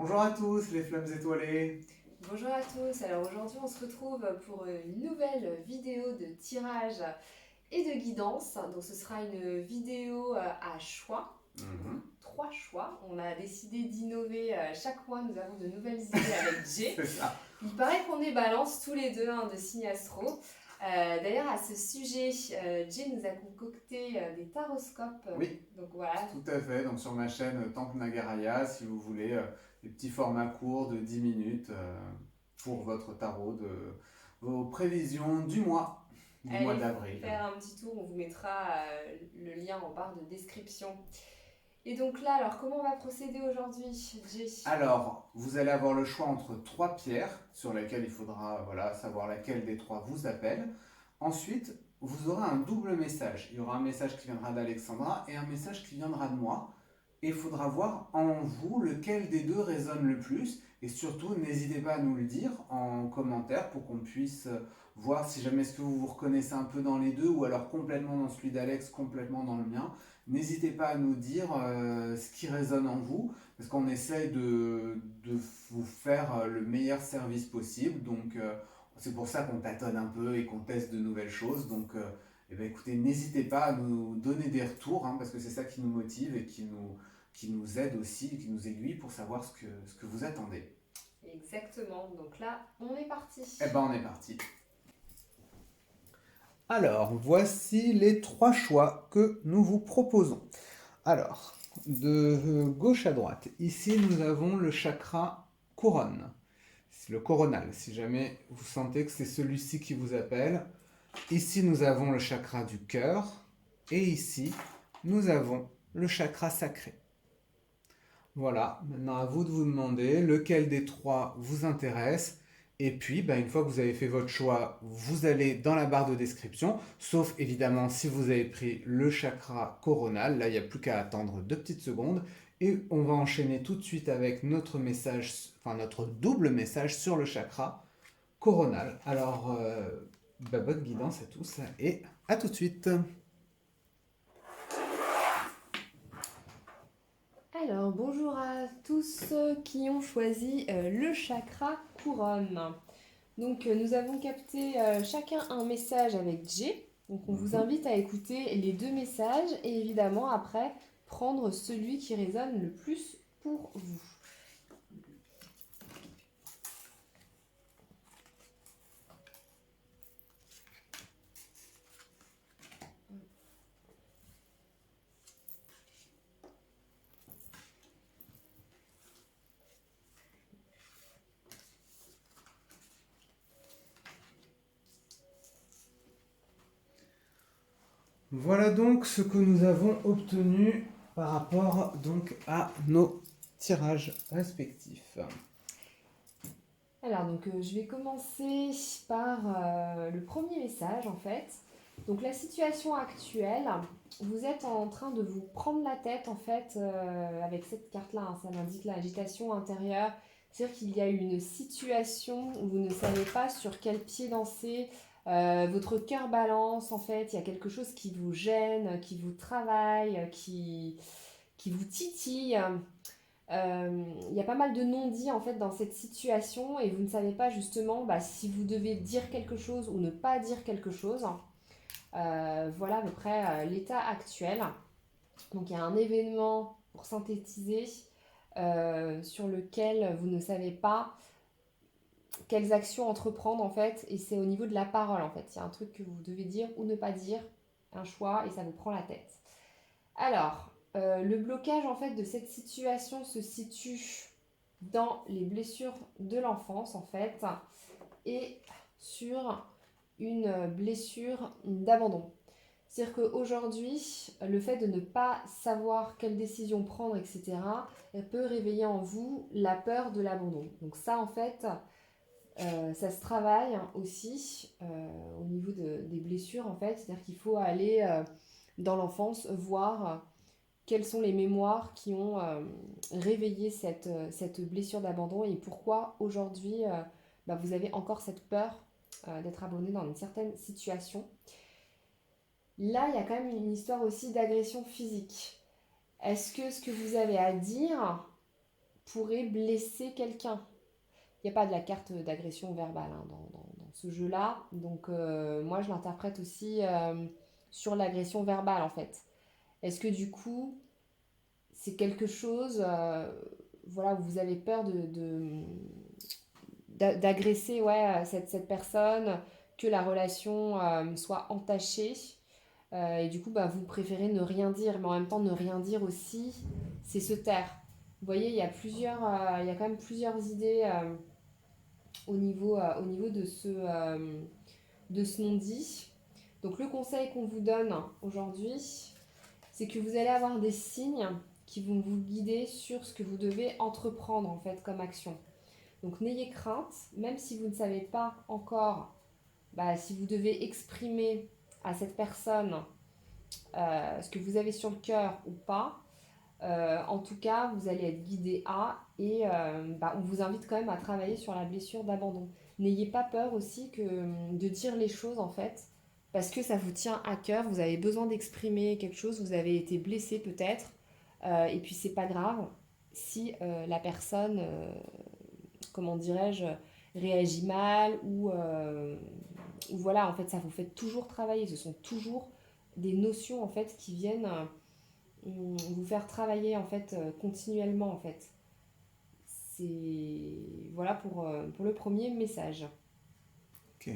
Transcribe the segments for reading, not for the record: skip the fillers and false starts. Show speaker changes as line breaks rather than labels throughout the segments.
Bonjour à tous les flammes étoilées.
Bonjour à tous, alors aujourd'hui on se retrouve pour une nouvelle vidéo de tirage et de guidance. Donc ce sera une vidéo à choix, donc
Mhm.
3 choix. On a décidé d'innover chaque mois, nous avons de nouvelles idées avec Jay.
C'est ça.
Il paraît qu'on est balance tous les deux de signe astro. D'ailleurs à ce sujet, Jay nous a concocté des taroscopes.
Oui,
Donc voilà.
tout à fait. Donc sur ma chaîne Tank Nagaraya, si vous voulez des petits formats courts de 10 minutes pour votre tarot de vos prévisions du mois
Allez
d'avril.
faire un petit tour, on vous mettra le lien en barre de description. Et donc là, alors comment on va procéder aujourd'hui, Jay?
Alors, vous allez avoir le choix entre trois pierres sur lesquelles il faudra savoir laquelle des trois vous appelle. Ensuite, vous aurez un double message. Il y aura un message qui viendra d'Alexandra et un message qui viendra de moi. Et il faudra voir en vous lequel des deux résonne le plus. Et surtout, n'hésitez pas à nous le dire en commentaire pour qu'on puisse voir si jamais est-ce que vous vous reconnaissez un peu dans les deux ou alors complètement dans celui d'Alex, complètement dans le mien. N'hésitez pas à nous dire ce qui résonne en vous parce qu'on essaye de vous faire le meilleur service possible. Donc, c'est pour ça qu'on tâtonne un peu et qu'on teste de nouvelles choses. Donc, eh ben, écoutez, n'hésitez pas à nous donner des retours, parce que c'est ça qui nous motive et qui nous aide aussi, qui nous aiguille pour savoir ce que vous attendez.
Exactement, donc là, on est parti.
Eh ben, on est parti. Alors, voici les trois choix que nous vous proposons. Alors, de gauche à droite, ici nous avons le chakra couronne. C'est le coronal, si jamais vous sentez que c'est celui-ci qui vous appelle. Ici, nous avons le chakra du cœur. Et ici, nous avons le chakra sacré. Voilà, maintenant à vous de vous demander lequel des trois vous intéresse. Et puis, une fois que vous avez fait votre choix, vous allez dans la barre de description, sauf évidemment si vous avez pris le chakra coronal. Là, il n'y a plus qu'à attendre 2 petites secondes. Et on va enchaîner tout de suite avec notre message, enfin notre double message sur le chakra coronal. Alors, bonne guidance à tous et à tout de suite.
Alors, bonjour à tous qui ont choisi le chakra couronne. Donc, nous avons capté chacun un message avec Jay. Donc, on vous
Mhm.
invite à écouter les deux messages et évidemment, après, prendre celui qui résonne le plus pour vous.
Voilà donc ce que nous avons obtenu par rapport donc à nos tirages respectifs.
Alors, donc, je vais commencer par le premier message en fait. Donc, la situation actuelle, vous êtes en train de vous prendre la tête en fait avec cette carte-là. Ça m'indique l'agitation intérieure. C'est-à-dire qu'il y a une situation où vous ne savez pas sur quel pied danser. Votre cœur balance en fait. Il y a quelque chose qui vous gêne, qui vous travaille, qui vous titille. Il y a pas mal de non-dits en fait dans cette situation et vous ne savez pas justement si vous devez dire quelque chose ou ne pas dire quelque chose. Voilà à peu près l'état actuel. Donc il y a un événement pour synthétiser sur lequel vous ne savez pas quelles actions entreprendre en fait et c'est au niveau de la parole en fait. Il y a un truc que vous devez dire ou ne pas dire, un choix et ça vous prend la tête. Alors, le blocage en fait de cette situation se situe dans les blessures de l'enfance en fait et sur une blessure d'abandon. C'est-à-dire qu'aujourd'hui, le fait de ne pas savoir quelle décision prendre, etc., elle peut réveiller en vous la peur de l'abandon. Donc ça, en fait, ça se travaille aussi au niveau des blessures, en fait. C'est-à-dire qu'il faut aller dans l'enfance voir quelles sont les mémoires qui ont réveillé cette blessure d'abandon et pourquoi aujourd'hui vous avez encore cette peur d'être abandonné dans une certaine situation. Là, il y a quand même une histoire aussi d'agression physique. Est-ce que ce que vous avez à dire pourrait blesser quelqu'un. Il n'y a pas de la carte d'agression verbale hein, dans ce jeu-là. Donc moi, je l'interprète aussi sur l'agression verbale, en fait. Est-ce que du coup, c'est quelque chose voilà, où vous avez peur d'agresser ouais, cette personne, que la relation soit entachée et du coup, bah, vous préférez ne rien dire, mais en même temps, ne rien dire aussi, c'est se taire. Vous voyez, il y a quand même plusieurs idées au niveau de ce non-dit. Donc le conseil qu'on vous donne aujourd'hui, c'est que vous allez avoir des signes qui vont vous guider sur ce que vous devez entreprendre en fait comme action. Donc n'ayez crainte, même si vous ne savez pas encore bah, si vous devez exprimer à cette personne ce que vous avez sur le cœur ou pas. En tout cas, vous allez être guidé à et bah, on vous invite quand même à travailler sur la blessure d'abandon. N'ayez pas peur aussi de dire les choses en fait, parce que ça vous tient à cœur, vous avez besoin d'exprimer quelque chose, vous avez été blessé peut-être, et puis c'est pas grave si la personne, comment dirais-je, réagit mal ou voilà, en fait ça vous fait toujours travailler, ce sont toujours des notions en fait qui viennent vous faire travailler en fait continuellement en fait. C'est voilà pour le premier message.
Ok.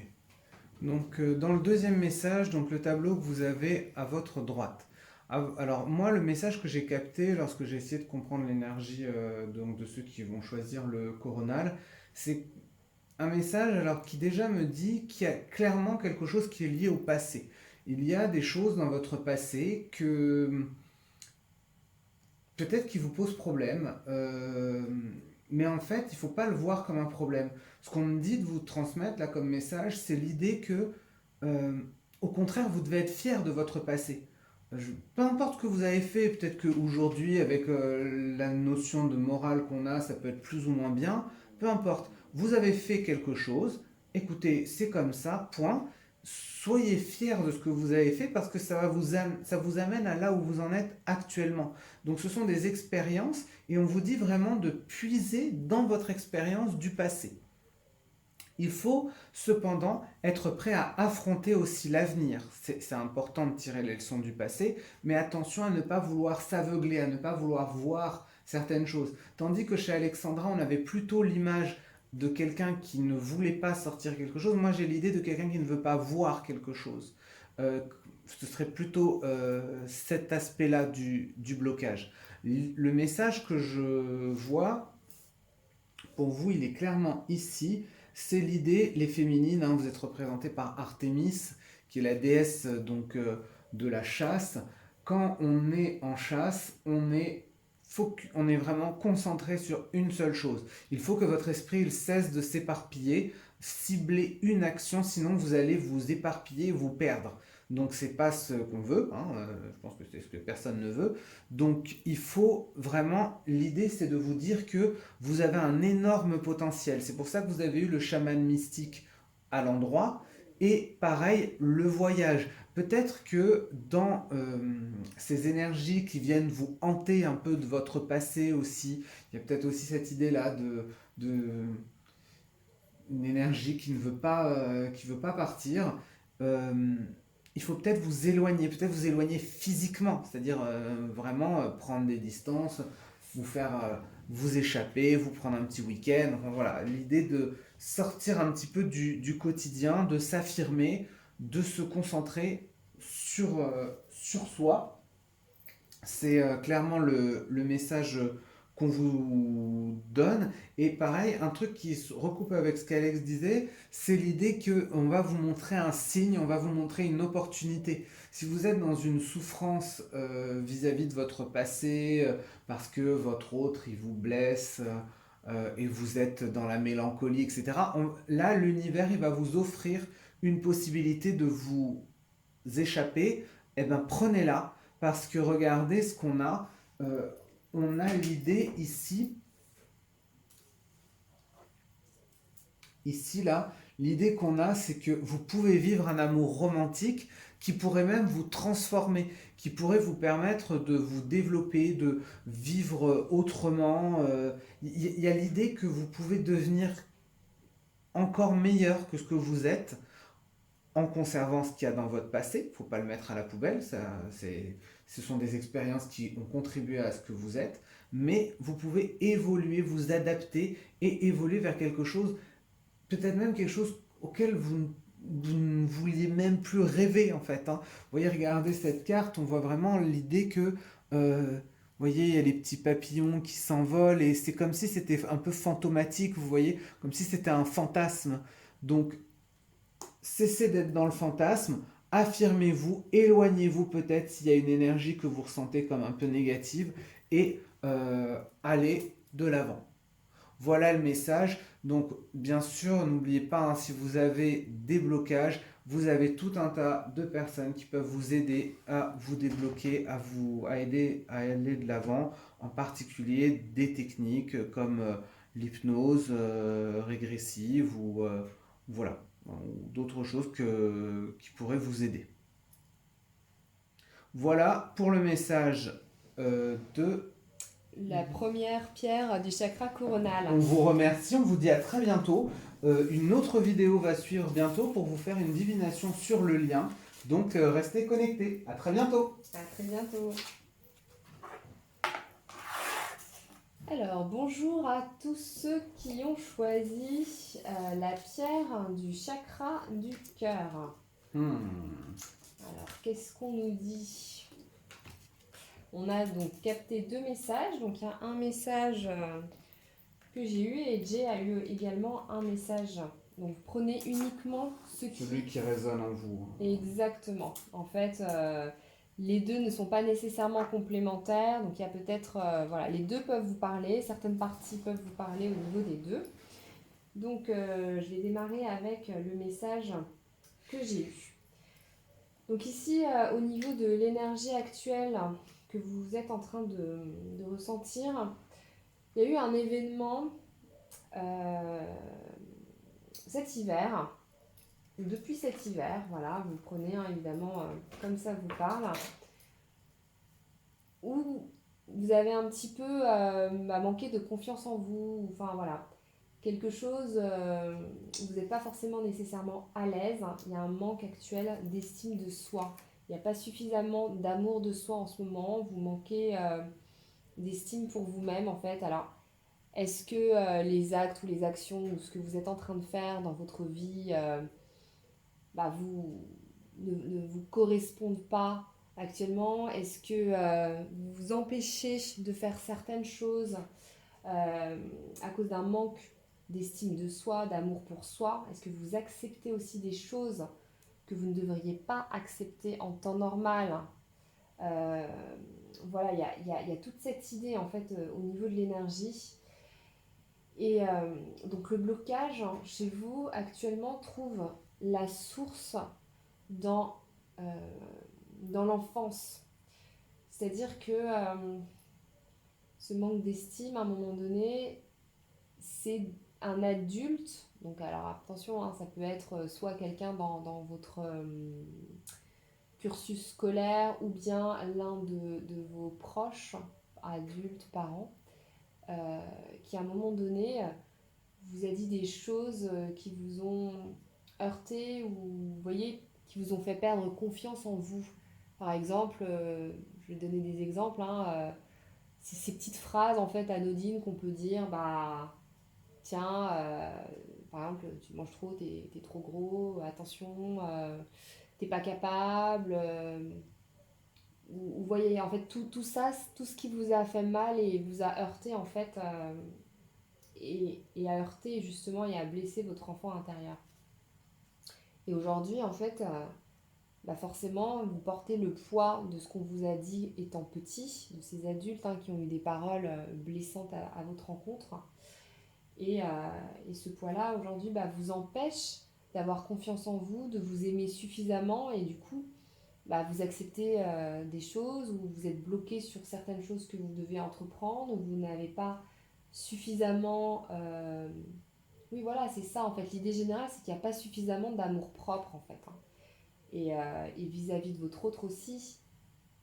Donc, dans le deuxième message, donc le tableau que vous avez à votre droite. Alors, moi, le message que j'ai capté lorsque j'ai essayé de comprendre l'énergie donc de ceux qui vont choisir le coronal, c'est un message alors qui déjà me dit qu'il y a clairement quelque chose qui est lié au passé. Il y a des choses dans votre passé que peut-être qui vous posent problème, mais en fait, il ne faut pas le voir comme un problème. Ce qu'on me dit de vous transmettre là comme message, c'est l'idée que, euh, au contraire, vous devez être fier de votre passé. Peu importe ce que vous avez fait, peut-être qu'aujourd'hui, avec la notion de morale qu'on a, ça peut être plus ou moins bien, peu importe. Vous avez fait quelque chose, écoutez, c'est comme ça, point. Soyez fiers de ce que vous avez fait parce que ça vous amène à là où vous en êtes actuellement. Donc ce sont des expériences et on vous dit vraiment de puiser dans votre expérience du passé. Il faut cependant être prêt à affronter aussi l'avenir. C'est important de tirer les leçons du passé, mais attention à ne pas vouloir s'aveugler, à ne pas vouloir voir certaines choses. Tandis que chez Alexandra, on avait plutôt l'image de quelqu'un qui ne voulait pas sortir quelque chose. Moi, j'ai l'idée de quelqu'un qui ne veut pas voir quelque chose. Euh, Ce serait plutôt cet aspect-là du blocage. Le message que je vois, pour vous, il est clairement ici. C'est l'idée, les féminines, hein, vous êtes représentées par Artémis, qui est la déesse donc de la chasse. Quand on est en chasse, on est vraiment concentré sur une seule chose. Il faut que votre esprit il cesse de s'éparpiller, cibler une action, sinon vous allez vous éparpiller, vous perdre. Donc c'est pas ce qu'on veut, hein, je pense que c'est ce que personne ne veut. Donc il faut vraiment, l'idée c'est de vous dire que vous avez un énorme potentiel. C'est pour ça que vous avez eu le chaman mystique à l'endroit. Et pareil, le voyage. Peut-être que dans ces énergies qui viennent vous hanter un peu de votre passé aussi, il y a peut-être aussi cette idée-là de une énergie qui veut pas partir. Euh, il faut peut-être vous éloigner physiquement, c'est-à-dire vraiment prendre des distances, vous faire vous échapper, vous prendre un petit week-end. Enfin, voilà, l'idée de sortir un petit peu du quotidien, de s'affirmer, de se concentrer sur soi. C'est clairement le message qu'on vous donne. Et pareil, un truc qui se recoupe avec ce qu'Alex disait, c'est l'idée qu'on va vous montrer un signe, on va vous montrer une opportunité. Si vous êtes dans une souffrance vis-à-vis de votre passé, parce que votre autre, il vous blesse, et vous êtes dans la mélancolie, etc., là, l'univers, il va vous offrir une possibilité de vous échapper. Eh bien, prenez-la, parce que regardez ce qu'on a. On a l'idée ici, là, L'idée qu'on a, c'est que vous pouvez vivre un amour romantique qui pourrait même vous transformer, qui pourrait vous permettre de vous développer, de vivre autrement. Il y a l'idée que vous pouvez devenir encore meilleur que ce que vous êtes en conservant ce qu'il y a dans votre passé. Il ne faut pas le mettre à la poubelle, ce sont des expériences qui ont contribué à ce que vous êtes, mais vous pouvez évoluer, vous adapter et évoluer vers quelque chose, peut-être même quelque chose auquel vous ne vouliez même plus rêver en fait, hein. Vous voyez, regardez cette carte, on voit vraiment l'idée que, vous voyez, il y a les petits papillons qui s'envolent et c'est comme si c'était un peu fantomatique, vous voyez, comme si c'était un fantasme. Donc, cessez d'être dans le fantasme, affirmez-vous, éloignez-vous peut-être s'il y a une énergie que vous ressentez comme un peu négative et allez de l'avant. Voilà le message. Donc, bien sûr, n'oubliez pas, hein, si vous avez des blocages, vous avez tout un tas de personnes qui peuvent vous aider à vous débloquer, à aider à aller de l'avant, en particulier des techniques comme l'hypnose régressive ou voilà, ou d'autres choses qui pourraient vous aider. Voilà pour le message de
La première pierre du chakra coronal.
On vous remercie, on vous dit à très bientôt. Une autre vidéo va suivre bientôt pour vous faire une divination sur le lien. Donc restez connectés. À très bientôt.
À très bientôt. Alors, bonjour à tous ceux qui ont choisi la pierre du chakra du cœur. Alors, qu'est-ce qu'on nous dit ? On a donc capté 2 messages. Donc, il y a un message que j'ai eu et Jay a eu également un message. Donc, prenez uniquement
celui qui résonne en vous.
Exactement. En fait, les deux ne sont pas nécessairement complémentaires. Donc, il y a peut-être... voilà, les deux peuvent vous parler. Certaines parties peuvent vous parler au niveau des deux. Donc, je vais démarrer avec le message que j'ai eu. Donc ici, au niveau de l'énergie actuelle que vous êtes en train de ressentir, il y a eu un événement cet hiver. Depuis cet hiver, voilà, vous prenez évidemment comme ça vous parle, où vous avez un petit peu manqué de confiance en vous, enfin voilà, quelque chose, vous n'êtes pas forcément nécessairement à l'aise, il y a un manque actuel d'estime de soi, il n'y a pas suffisamment d'amour de soi en ce moment, vous manquez d'estime pour vous-même en fait. Alors, est-ce que les actes ou les actions ou ce que vous êtes en train de faire dans votre vie ne vous correspondent pas actuellement? Est-ce que vous vous empêchez de faire certaines choses à cause d'un manque d'estime de soi, d'amour pour soi? Est-ce que vous acceptez aussi des choses que vous ne devriez pas accepter en temps normal? Voilà, il y a toute cette idée en fait au niveau de l'énergie. Et donc le blocage chez vous actuellement trouve la source dans, euh, dans l'enfance. C'est-à-dire que ce manque d'estime, à un moment donné, c'est un adulte. Donc alors attention, hein, ça peut être soit quelqu'un dans votre cursus scolaire ou bien l'un de vos proches, adultes, parents, qui à un moment donné vous a dit des choses qui vous ont heurté ou vous voyez, qui vous ont fait perdre confiance en vous. Par exemple, je vais donner des exemples, hein, c'est ces petites phrases en fait anodines qu'on peut dire, bah tiens, par exemple, tu manges trop, t'es trop gros, attention, t'es pas capable. Vous voyez, en fait, tout ça, tout ce qui vous a fait mal et vous a heurté, en fait, et a heurté justement et a blessé votre enfant intérieur. Et aujourd'hui, en fait, forcément, vous portez le poids de ce qu'on vous a dit étant petit, de ces adultes qui ont eu des paroles blessantes à votre rencontre. Et ce poids-là, aujourd'hui, vous empêche d'avoir confiance en vous, de vous aimer suffisamment et du coup, vous acceptez des choses ou vous êtes bloqué sur certaines choses que vous devez entreprendre ou vous n'avez pas suffisamment Oui, voilà, c'est ça en fait. L'idée générale, c'est qu'il n'y a pas suffisamment d'amour propre en fait, hein. Et vis-à-vis de votre autre aussi,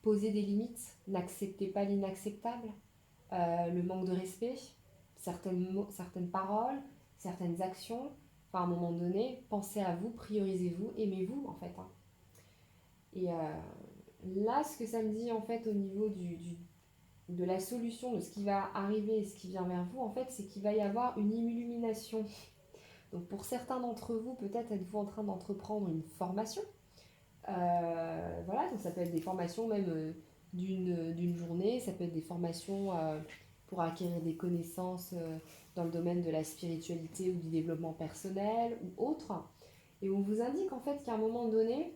posez des limites, n'acceptez pas l'inacceptable, le manque de respect, certaines paroles, certaines actions. Enfin, à un moment donné, pensez à vous, priorisez-vous, aimez-vous en fait, hein. Et là, ce que ça me dit en fait au niveau de la solution, de ce qui va arriver et ce qui vient vers vous, en fait, c'est qu'il va y avoir une illumination. Donc pour certains d'entre vous, peut-être êtes-vous en train d'entreprendre une formation. Voilà, donc ça peut être des formations même d'une journée, ça peut être des formations pour acquérir des connaissances dans le domaine de la spiritualité ou du développement personnel ou autre. Et on vous indique en fait qu'à un moment donné,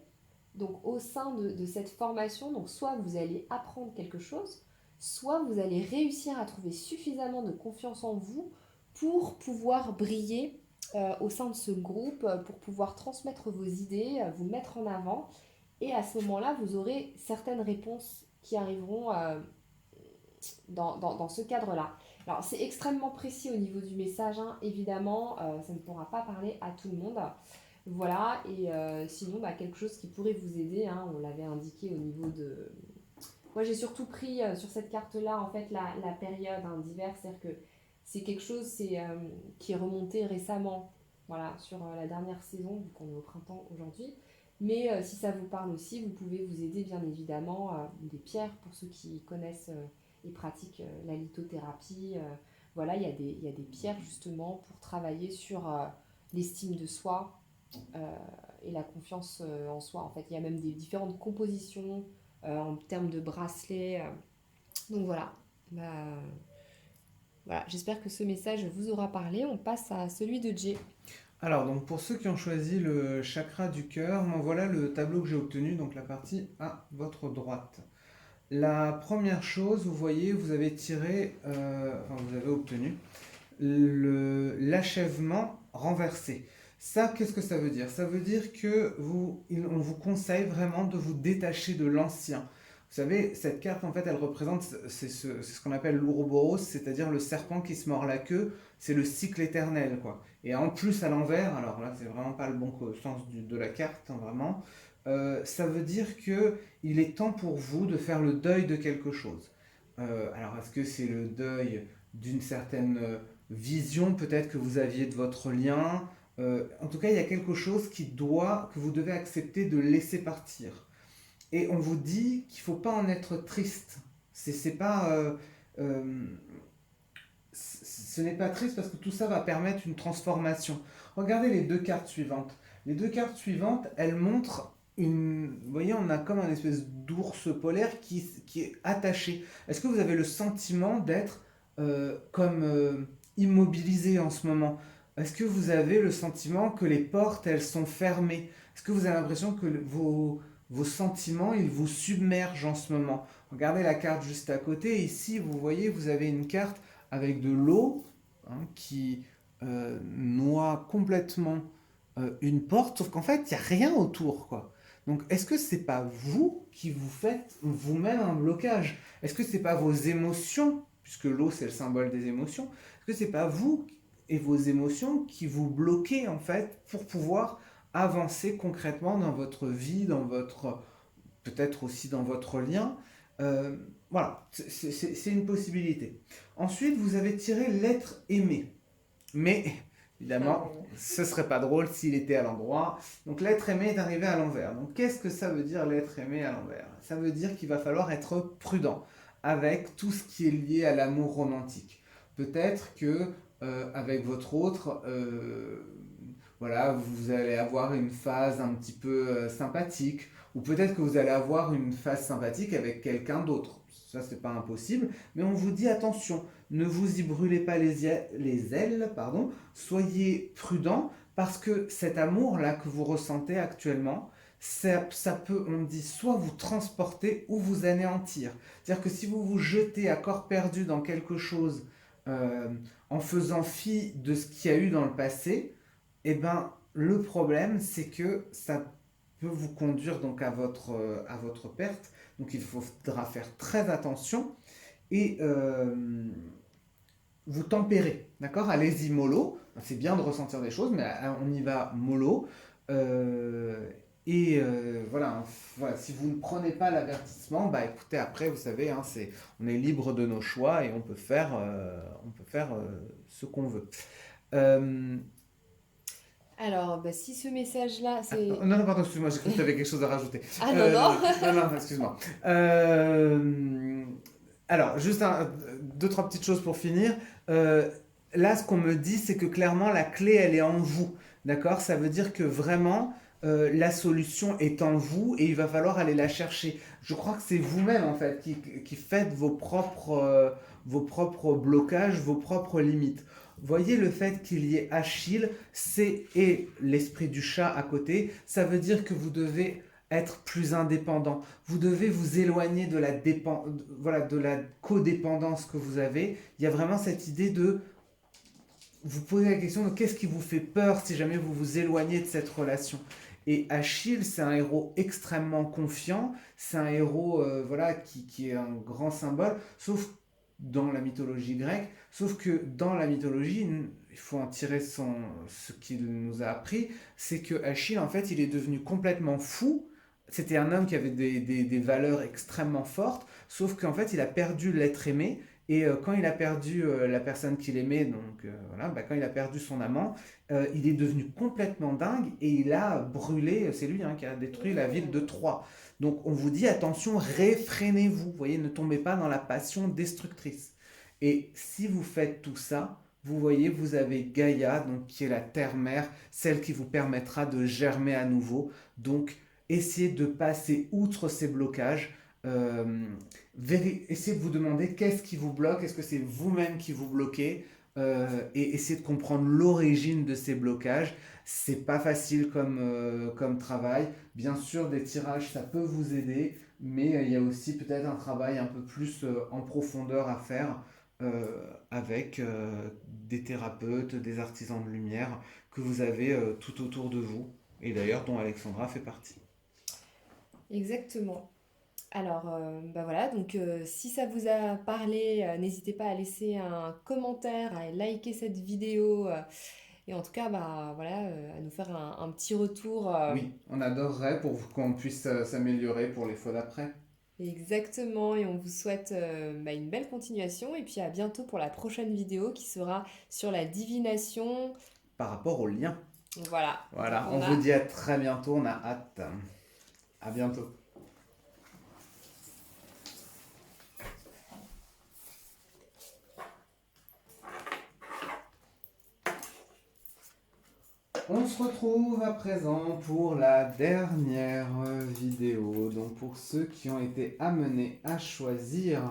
donc au sein de cette formation, donc soit vous allez apprendre quelque chose, soit vous allez réussir à trouver suffisamment de confiance en vous pour pouvoir briller au sein de ce groupe, pour pouvoir transmettre vos idées, vous mettre en avant. Et à ce moment-là, vous aurez certaines réponses qui arriveront dans ce cadre-là. Alors, c'est extrêmement précis au niveau du message, hein, évidemment, ça ne pourra pas parler à tout le monde. Voilà, et sinon, bah, quelque chose qui pourrait vous aider, hein, on l'avait indiqué au niveau de... Moi, j'ai surtout pris sur cette carte-là, en fait, la période hein, d'hiver, c'est-à-dire que c'est quelque chose qui est remonté récemment, voilà, sur la dernière saison, vu qu'on est au printemps aujourd'hui. Mais si ça vous parle aussi, vous pouvez vous aider, bien évidemment, des pierres, pour ceux qui connaissent et pratiquent la lithothérapie. Voilà, il y a des pierres, justement, pour travailler sur l'estime de soi, euh, et la confiance en soi. En fait, il y a même des différentes compositions en termes de bracelets. Donc voilà. Bah, voilà. J'espère que ce message vous aura parlé. On passe à celui de Jay.
Alors, donc pour ceux qui ont choisi le chakra du cœur, moi voilà le tableau que j'ai obtenu, donc la partie à votre droite. La première chose, vous voyez, vous avez tiré, enfin vous avez obtenu l'achèvement renversé. Ça, qu'est-ce que ça veut dire? Ça veut dire que on vous conseille vraiment de vous détacher de l'ancien. Vous savez, cette carte, en fait, elle représente, c'est ce qu'on appelle l'ouroboros, c'est-à-dire le serpent qui se mord la queue, c'est le cycle éternel, quoi. Et en plus, à l'envers, alors là, c'est vraiment pas le bon sens de la carte, hein, vraiment, ça veut dire que il est temps pour vous de faire le deuil de quelque chose. Alors, est-ce que c'est le deuil d'une certaine vision peut-être que vous aviez de votre lien. En tout cas, il y a quelque chose que vous devez accepter de laisser partir. Et on vous dit qu'il ne faut pas en être triste. C'est pas, euh, ce n'est pas triste parce que tout ça va permettre une transformation. Regardez les deux cartes suivantes. Les deux cartes suivantes, elles montrent une... Vous voyez, on a comme un espèce d'ours polaire qui est attaché. Est-ce que vous avez le sentiment d'être comme immobilisé en ce moment? Est-ce que vous avez le sentiment que les portes, elles sont fermées? Est-ce que vous avez l'impression que vos sentiments, ils vous submergent en ce moment? Regardez la carte juste à côté. Ici, vous voyez, vous avez une carte avec de l'eau hein, qui noie complètement une porte, sauf qu'en fait, il n'y a rien autour, quoi. Donc, est-ce que c'est pas vous qui vous faites vous-même un blocage? Est-ce que c'est pas vos émotions, puisque l'eau c'est le symbole des émotions, est-ce que c'est pas vous et vos émotions qui vous bloquez en fait pour pouvoir avancer concrètement dans votre vie, dans votre peut-être aussi dans votre lien. Euh, voilà, c'est une possibilité. Ensuite, vous avez tiré l'être aimé. Mais, évidemment, ce serait pas drôle s'il était à l'endroit. Donc l'être aimé est arrivé à l'envers. Donc qu'est-ce que ça veut dire l'être aimé à l'envers? Ça veut dire qu'il va falloir être prudent avec tout ce qui est lié à l'amour romantique. Peut-être que avec votre autre, voilà, vous allez avoir une phase un petit peu sympathique, ou peut-être que vous allez avoir une phase sympathique avec quelqu'un d'autre. Ça, c'est pas impossible, mais on vous dit attention, ne vous y brûlez pas les ailes, pardon, soyez prudent, parce que cet amour-là que vous ressentez actuellement, ça peut, on dit, soit vous transporter ou vous anéantir. C'est-à-dire que si vous vous jetez à corps perdu dans quelque chose euh, en faisant fi de ce qu'il y a eu dans le passé, eh ben, le problème, c'est que ça peut vous conduire donc à votre perte. Donc il faudra faire très attention. Et vous tempérez, d'accord? Allez-y mollo. C'est bien de ressentir des choses, mais on y va mollo. Euh, voilà, voilà, si vous ne prenez pas l'avertissement, bah écoutez, après, vous savez, hein, on est libre de nos choix et on peut faire ce qu'on veut. Euh,
Alors, bah, si ce message-là, c'est...
non, non, pardon, excuse-moi, j'ai cru que tu avais quelque chose à rajouter.
Ah non,
Non,
non.
non, non, non, excuse-moi. Euh, alors, juste deux, trois petites choses pour finir. Euh, Là, ce qu'on me dit, c'est que clairement, la clé, elle est en vous. D'accord? Ça veut dire que vraiment, la solution est en vous et il va falloir aller la chercher. Je crois que c'est vous-même, en fait, qui faites vos propres blocages, vos propres limites. Voyez le fait qu'il y ait Achille, et l'esprit du chat à côté, ça veut dire que vous devez être plus indépendant. Vous devez vous éloigner voilà, de la codépendance que vous avez. Il y a vraiment cette idée de vous poser la question de qu'est-ce qui vous fait peur si jamais vous vous éloignez de cette relation. Et Achille, c'est un héros extrêmement confiant, c'est un héros voilà, qui est un grand symbole, sauf dans la mythologie grecque, sauf que dans la mythologie, il faut en tirer ce qu'il nous a appris, c'est que Achille, en fait, il est devenu complètement fou. C'était un homme qui avait des valeurs extrêmement fortes, sauf qu'en fait, il a perdu l'être aimé, et quand il a perdu la personne qu'il aimait, donc voilà, bah, quand il a perdu son amant, il est devenu complètement dingue et il a brûlé, c'est lui hein, qui a détruit la ville de Troie. Donc on vous dit attention, réfrénez-vous, voyez, ne tombez pas dans la passion destructrice. Et si vous faites tout ça, vous voyez, vous avez Gaïa, donc qui est la terre-mère, celle qui vous permettra de germer à nouveau. Donc essayez de passer outre ces blocages. Euh, Essayez de vous demander qu'est-ce qui vous bloque, est-ce que c'est vous-même qui vous bloquez, et essayez de comprendre l'origine de ces blocages. C'est pas facile comme travail. Bien sûr, des tirages, ça peut vous aider, mais il y a aussi peut-être un travail un peu plus en profondeur à faire avec des thérapeutes, des artisans de lumière que vous avez tout autour de vous, et d'ailleurs dont Alexandra fait partie.
Exactement. Alors, bah voilà, donc si ça vous a parlé, n'hésitez pas à laisser un commentaire, à liker cette vidéo, et en tout cas, bah voilà, à nous faire un petit retour.
Oui, on adorerait pour qu'on puisse s'améliorer pour les fois d'après.
Exactement, et on vous souhaite bah, une belle continuation, et puis à bientôt pour la prochaine vidéo qui sera sur la divination.
Par rapport au lien.
Voilà, donc
Voilà, on
on
vous
a
dit à très bientôt, on a hâte. À bientôt. On se retrouve à présent pour la dernière vidéo. Donc pour ceux qui ont été amenés à choisir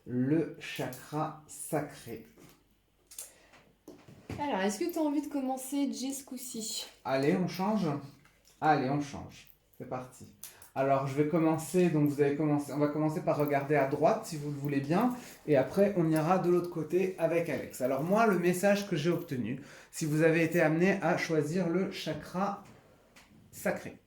le chakra sacré.
Alors, est-ce que tu as envie de commencer, Jay, ce coup-ci?
Allez, on change. Allez, on change. C'est parti. Alors, je vais commencer. Donc, vous allez commencer. On va commencer par regarder à droite, si vous le voulez bien, et après, on ira de l'autre côté avec Alex. Alors, moi, le message que j'ai obtenu, si vous avez été amené à choisir le chakra sacré.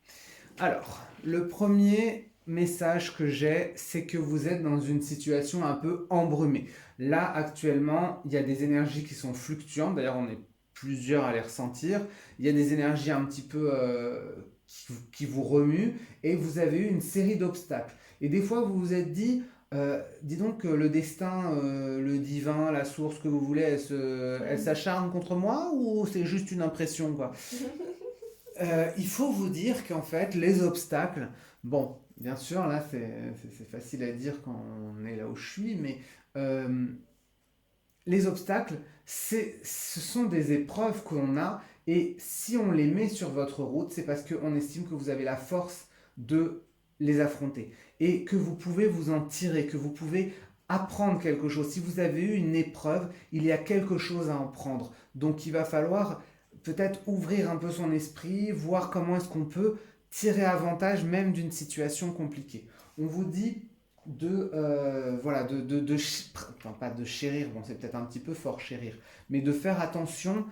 Alors, le premier message que j'ai, c'est que vous êtes dans une situation un peu embrumée. Là, actuellement, il y a des énergies qui sont fluctuantes. D'ailleurs, on est plusieurs à les ressentir. Il y a des énergies un petit peu qui vous remuent et vous avez eu une série d'obstacles. Et des fois, vous vous êtes dit, dis donc que le destin, le divin, la source que vous voulez, elle s'acharne contre moi ou c'est juste une impression, quoi. Il faut vous dire qu'en fait, les obstacles, bon, bien sûr, là, c'est facile à dire quand on est là où je suis, mais euh, les obstacles, ce sont des épreuves qu'on a, et si on les met sur votre route, c'est parce qu'on estime que vous avez la force de les affronter, et que vous pouvez vous en tirer, que vous pouvez apprendre quelque chose. Si vous avez eu une épreuve, il y a quelque chose à en prendre. Donc il va falloir peut-être ouvrir un peu son esprit, voir comment est-ce qu'on peut tirer avantage même d'une situation compliquée. On vous dit voilà, enfin, pas de chérir, bon c'est peut-être un petit peu fort chérir, mais de faire attention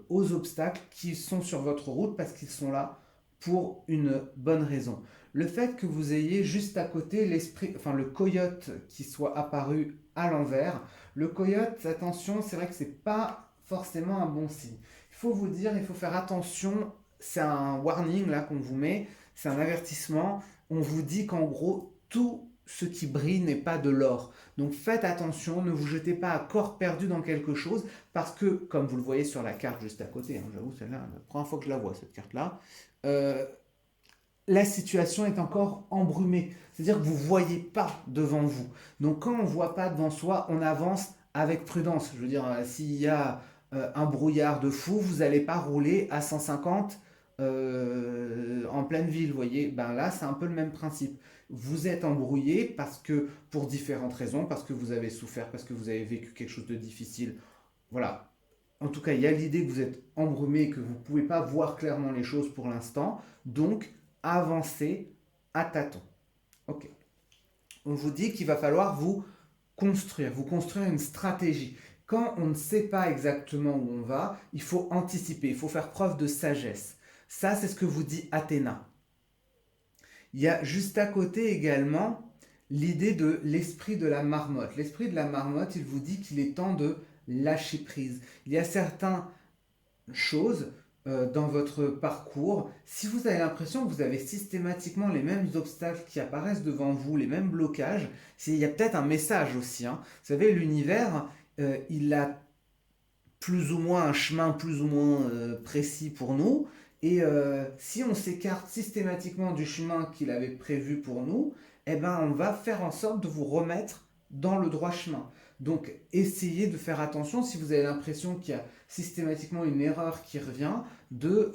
aux obstacles qui sont sur votre route parce qu'ils sont là pour une bonne raison. Le fait que vous ayez juste à côté le coyote qui soit apparu à l'envers, le coyote, attention, c'est vrai que c'est pas forcément un bon signe. Il faut vous dire, il faut faire attention, c'est un warning là qu'on vous met, c'est un avertissement. On vous dit qu'en gros, tout ce qui brille n'est pas de l'or. Donc faites attention, ne vous jetez pas à corps perdu dans quelque chose, parce que, comme vous le voyez sur la carte juste à côté, hein, j'avoue, celle-là, la première fois que je la vois, cette carte-là, euh, la situation est encore embrumée. C'est-à-dire que vous ne voyez pas devant vous. Donc quand on ne voit pas devant soi, on avance avec prudence. Je veux dire, s'il y a un brouillard de fou, vous n'allez pas rouler à 150 en pleine ville, vous voyez. Ben là, c'est un peu le même principe. Vous êtes embrouillé parce que, pour différentes raisons, parce que vous avez souffert, parce que vous avez vécu quelque chose de difficile. Voilà. En tout cas, il y a l'idée que vous êtes embrumé, que vous ne pouvez pas voir clairement les choses pour l'instant. Donc, avancez à tâtons. Ok. On vous dit qu'il va falloir vous construire une stratégie. Quand on ne sait pas exactement où on va, il faut anticiper, il faut faire preuve de sagesse. Ça, c'est ce que vous dit Athéna. Il y a juste à côté également l'idée de l'esprit de la marmotte. L'esprit de la marmotte, il vous dit qu'il est temps de lâcher prise. Il y a certaines choses dans votre parcours. Si vous avez l'impression que vous avez systématiquement les mêmes obstacles qui apparaissent devant vous, les mêmes blocages, il y a peut-être un message aussi, hein. Vous savez, l'univers, il a plus ou moins un chemin plus ou moins précis pour nous. Et si on s'écarte systématiquement du chemin qu'il avait prévu pour nous, eh ben, on va faire en sorte de vous remettre dans le droit chemin. Donc, essayez de faire attention si vous avez l'impression qu'il y a systématiquement une erreur qui revient, de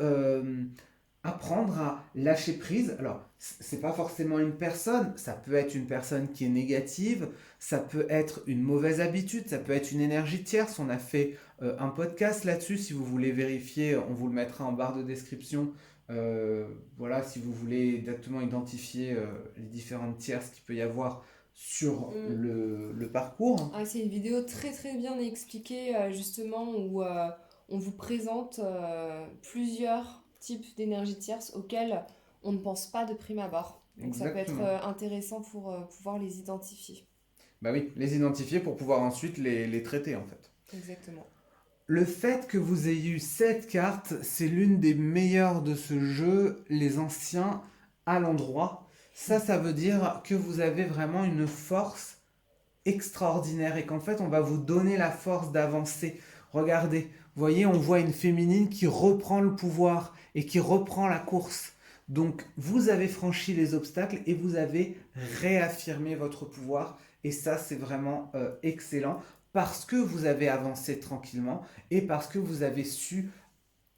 apprendre à lâcher prise. Alors, c'est pas forcément une personne, ça peut être une personne qui est négative, ça peut être une mauvaise habitude, ça peut être une énergie tierce. On a fait un podcast là-dessus, si vous voulez vérifier, on vous le mettra en barre de description. Voilà, si vous voulez exactement identifier les différentes tierces qu'il peut y avoir sur le parcours.
Ah, c'est une vidéo très très bien expliquée justement où on vous présente plusieurs types d'énergie tierce auxquelles on ne pense pas de prime abord. Donc ça peut être
Exactement.
intéressant pour pouvoir les identifier.
Bah oui, les identifier pour pouvoir ensuite les traiter en fait.
Exactement.
Le fait que vous ayez eu cette carte, c'est l'une des meilleures de ce jeu, les anciens à l'endroit. Ça veut dire que vous avez vraiment une force extraordinaire et qu'en fait on va vous donner la force d'avancer. Regardez, vous voyez, on voit une féminine qui reprend le pouvoir et qui reprend la course. Donc vous avez franchi les obstacles et vous avez réaffirmé votre pouvoir et ça c'est vraiment excellent parce que vous avez avancé tranquillement et parce que vous avez su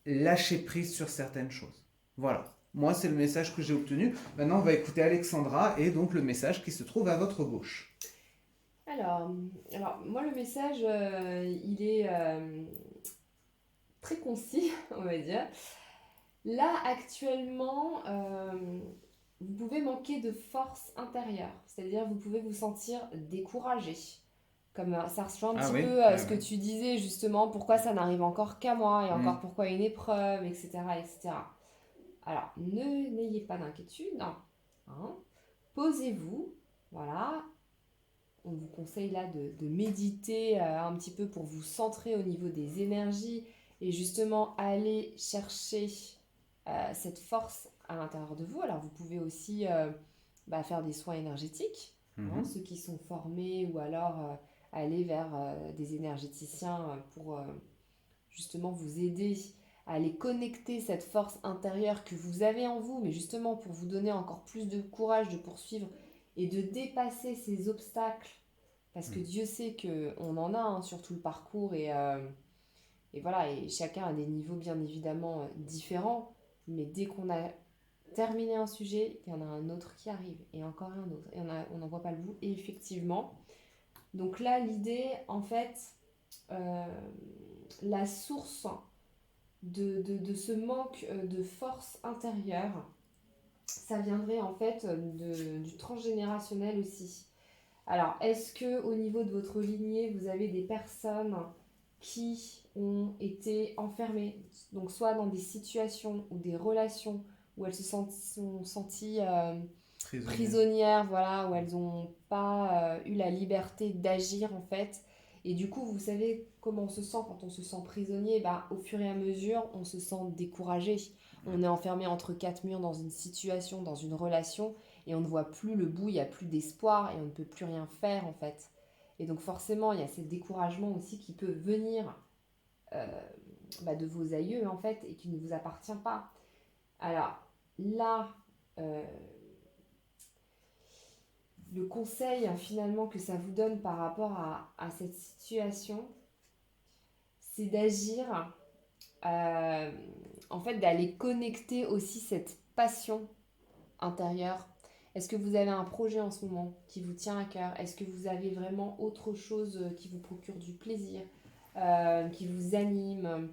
lâcher prise sur certaines choses. Voilà. Moi, c'est le message que j'ai obtenu. Maintenant, on va écouter Alexandra et donc le message qui se trouve à votre gauche.
Alors moi le message il est très concis on va dire. Là actuellement vous pouvez manquer de force intérieure, c'est-à-dire vous pouvez vous sentir découragé. Comme ça rejoint un
Ah
petit
oui,
peu
ouais,
ce que
ouais.
tu disais justement, pourquoi ça n'arrive encore qu'à moi et encore
Hmm.
pourquoi une épreuve, etc. etc. Alors, n'ayez pas d'inquiétude, hein. Posez-vous, voilà. On vous conseille là de méditer un petit peu pour vous centrer au niveau des énergies et justement aller chercher cette force à l'intérieur de vous. Alors, vous pouvez aussi faire des soins énergétiques, hein,
Mhm.
ceux qui sont formés ou alors aller vers des énergéticiens pour justement vous aider à aller connecter cette force intérieure que vous avez en vous, mais justement pour vous donner encore plus de courage de poursuivre et de dépasser ces obstacles, parce que Dieu sait qu'on en a hein, sur tout le parcours et voilà, et chacun a des niveaux bien évidemment différents, mais dès qu'on a terminé un sujet, il y en a un autre qui arrive, et encore un autre, et on n'en voit pas le bout, et effectivement, donc là l'idée en fait, euh, la source de ce manque de force intérieure, ça viendrait en fait du transgénérationnel aussi. Alors, est-ce que au niveau de votre lignée, vous avez des personnes qui ont été enfermées, donc soit dans des situations ou des relations où elles se sont senties
Prisonnière.
prisonnières, voilà, où elles n'ont pas eu la liberté d'agir en fait. Et du coup, vous savez comment on se sent quand on se sent prisonnier, bah, au fur et à mesure, on se sent découragé. On est enfermé entre quatre murs dans une situation, dans une relation, et on ne voit plus le bout, il n'y a plus d'espoir, et on ne peut plus rien faire en fait. Et donc forcément, il y a ce découragement aussi qui peut venir euh, bah, de vos aïeux en fait, et qui ne vous appartient pas. Alors là, euh, le conseil finalement que ça vous donne par rapport à cette situation, c'est d'agir, euh, en fait d'aller connecter aussi cette passion intérieure. Est-ce que vous avez un projet en ce moment qui vous tient à cœur? Est-ce que vous avez vraiment autre chose qui vous procure du plaisir, qui vous anime?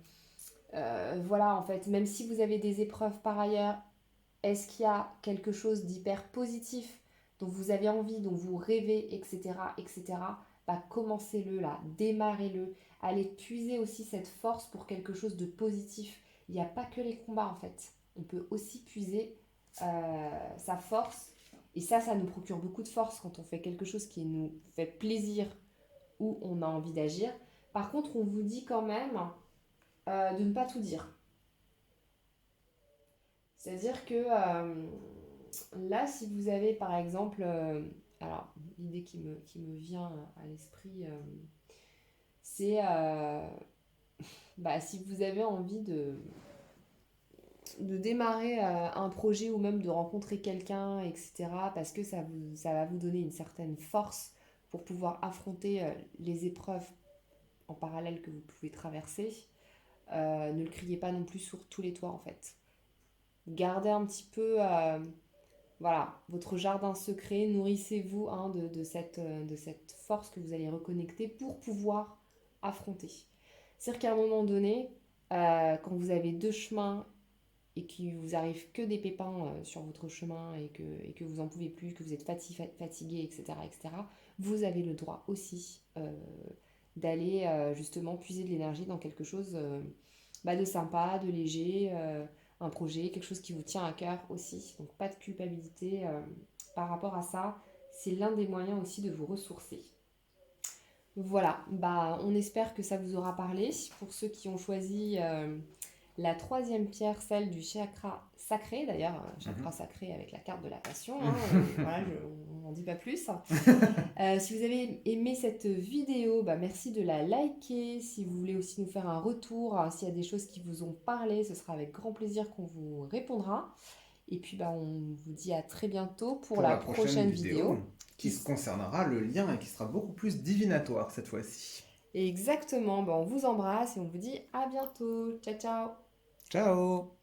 Voilà, en fait, même si vous avez des épreuves par ailleurs, est-ce qu'il y a quelque chose d'hyper positif dont vous avez envie, dont vous rêvez, etc., etc. Bah, commencez-le là, démarrez-le. Allez puiser aussi cette force pour quelque chose de positif. Il n'y a pas que les combats en fait. On peut aussi puiser sa force. Et ça nous procure beaucoup de force quand on fait quelque chose qui nous fait plaisir ou on a envie d'agir. Par contre, on vous dit quand même de ne pas tout dire. C'est-à-dire que là, si vous avez par exemple, alors l'idée qui me vient à l'esprit, c'est bah, si vous avez envie de démarrer un projet ou même de rencontrer quelqu'un, etc., parce que ça va vous donner une certaine force pour pouvoir affronter les épreuves en parallèle que vous pouvez traverser, ne le criez pas non plus sur tous les toits en fait. Gardez un petit peu voilà, votre jardin secret, nourrissez-vous hein, de cette force que vous allez reconnecter pour pouvoir affronter. C'est-à-dire qu'à un moment donné, quand vous avez deux chemins et qu'il vous arrive que des pépins sur votre chemin et que vous n'en pouvez plus, que vous êtes fatigué, etc., etc., vous avez le droit aussi d'aller justement puiser de l'énergie dans quelque chose bah, de sympa, de léger, un projet, quelque chose qui vous tient à cœur aussi. Donc pas de culpabilité par rapport à ça. C'est l'un des moyens aussi de vous ressourcer. Voilà, bah, on espère que ça vous aura parlé. Pour ceux qui ont choisi la troisième pierre, celle du chakra sacré, d'ailleurs, chakra sacré avec la carte de la passion, hein, voilà, on n'en dit pas plus. Si vous avez aimé cette vidéo, bah, merci de la liker. Si vous voulez aussi nous faire un retour, s'il y a des choses qui vous ont parlé, ce sera avec grand plaisir qu'on vous répondra. Et puis bah, on vous dit à très bientôt pour la prochaine vidéo.
Qui se concernera le lien et qui sera beaucoup plus divinatoire cette fois-ci.
Exactement, bah, on vous embrasse et on vous dit à bientôt. Ciao ciao.
Ciao!